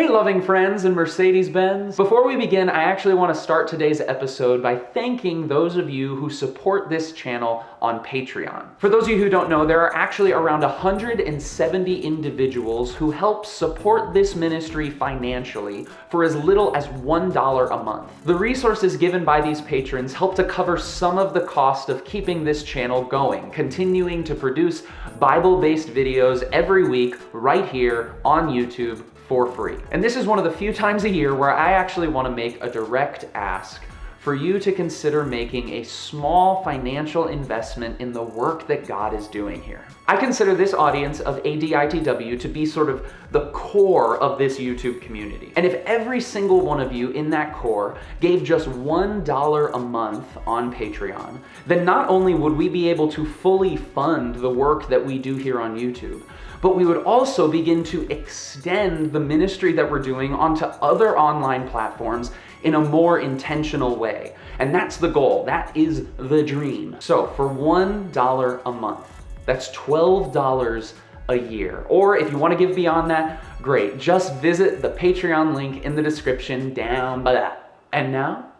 Hey loving friends in Mercedes-Benz. Before we begin, I actually want to start today's episode by thanking those of you who support this channel on Patreon. For those of you who don't know, there are actually around 170 individuals who help support this ministry financially for as little as $1 a month. The resources given by these patrons help to cover some of the cost of keeping this channel going, continuing to produce Bible-based videos every week right here on YouTube for free. And this is one of the few times a year where I actually want to make a direct ask for you to consider making a small financial investment in the work that God is doing here. I consider this audience of ADITW to be sort of the core of this YouTube community. And if every single one of you in that core gave just $1 a month on Patreon, then not only would we be able to fully fund the work that we do here on YouTube, but we would also begin to extend the ministry that we're doing onto other online platforms in a more intentional way. And that's the goal. That is the dream. So for $1 a month, that's $12 a year. Or if you want to give beyond that, great. Just visit the Patreon link in the description down below. And now,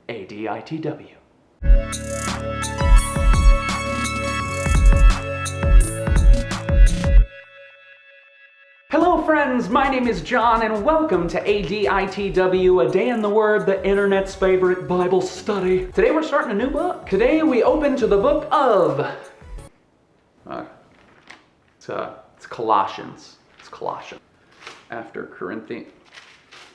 ADITW. Hello friends, my name is John and welcome to ADITW, A Day in the Word, the internet's favorite Bible study. Today we're starting a new book. Today we open to the book of, it's Colossians. It's Colossians. After Corinthians.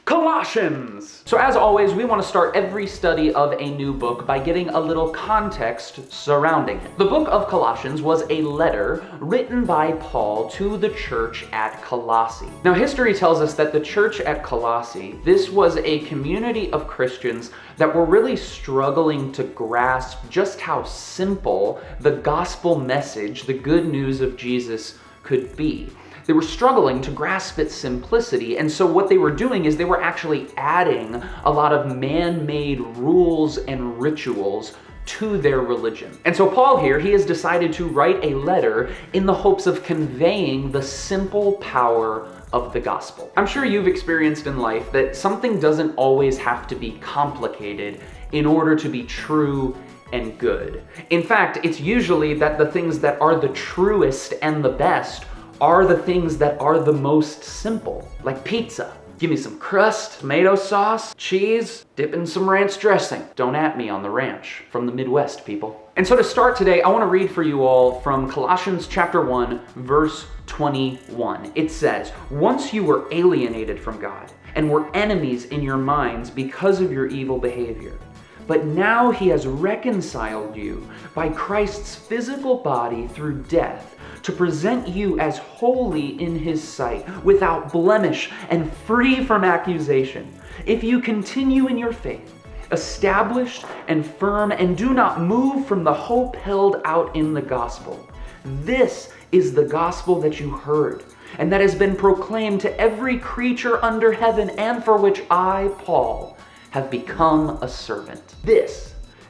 Colossians! So as always, we want to start every study of a new book by getting a little context surrounding it. The book of Colossians was a letter written by Paul to the church at Colossae. Now history tells us that the church at Colossae, this was a community of Christians that were really struggling to grasp just how simple the gospel message, the good news of Jesus, could be. They were struggling to grasp its simplicity, and so what they were doing is they were actually adding a lot of man-made rules and rituals to their religion. And so Paul here, he has decided to write a letter in the hopes of conveying the simple power of the gospel. I'm sure you've experienced in life that something doesn't always have to be complicated in order to be true and good. In fact, it's usually that the things that are the truest and the best are the things that are the most simple, like pizza. Give me some crust, tomato sauce, cheese, dip in some ranch dressing. Don't at me on the ranch. From the Midwest, people. And so to start today, I want to read for you all from Colossians chapter 1, verse 21. It says, "Once you were alienated from God and were enemies in your minds because of your evil behavior. But now he has reconciled you by Christ's physical body through death to present you as holy in his sight, without blemish and free from accusation. If you continue in your faith, established and firm, and do not move from the hope held out in the gospel. This is the gospel that you heard, and that has been proclaimed to every creature under heaven, and for which I, Paul, have become a servant."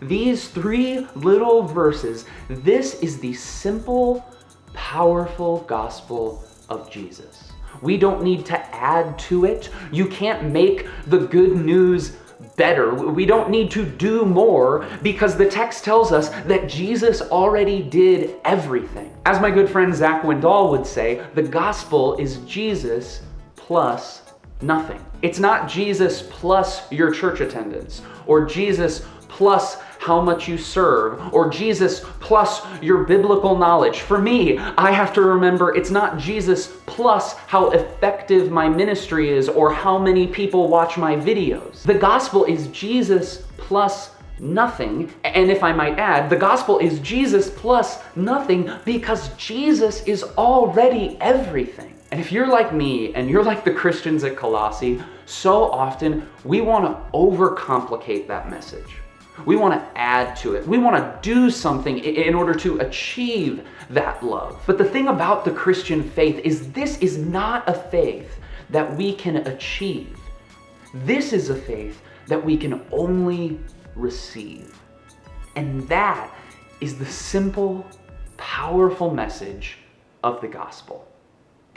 These three little verses, this is the simple, powerful gospel of Jesus. We don't need to add to it. You can't make the good news better. We don't need to do more because the text tells us that Jesus already did everything. As my good friend Zach Wendell would say, the gospel is Jesus plus nothing. It's not Jesus plus your church attendance, or Jesus plus how much you serve, or Jesus plus your biblical knowledge. For me, I have to remember it's not Jesus plus how effective my ministry is or how many people watch my videos. The gospel is Jesus plus nothing, and if I might add, the gospel is Jesus plus nothing because Jesus is already everything. And if you're like me and you're like the Christians at Colossae, so often we want to overcomplicate that message. We want to add to it. We want to do something in order to achieve that love. But the thing about the Christian faith is this is not a faith that we can achieve. This is a faith that we can only receive. And that is the simple, powerful message of the gospel.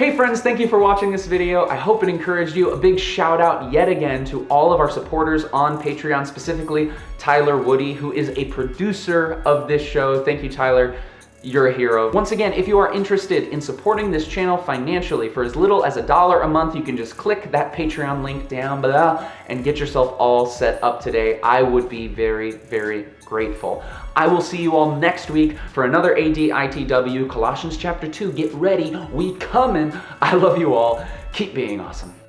Hey friends, thank you for watching this video. I hope it encouraged you. A big shout out yet again to all of our supporters on Patreon, specifically Tyler Woody, who is a producer of this show. Thank you, Tyler. You're a hero. Once again, if you are interested in supporting this channel financially for as little as $1 a month, you can just click that Patreon link down below and get yourself all set up today. I would be very, very grateful. I will see you all next week for another ADITW, Colossians chapter 2. Get ready, we coming. I love you all. Keep being awesome.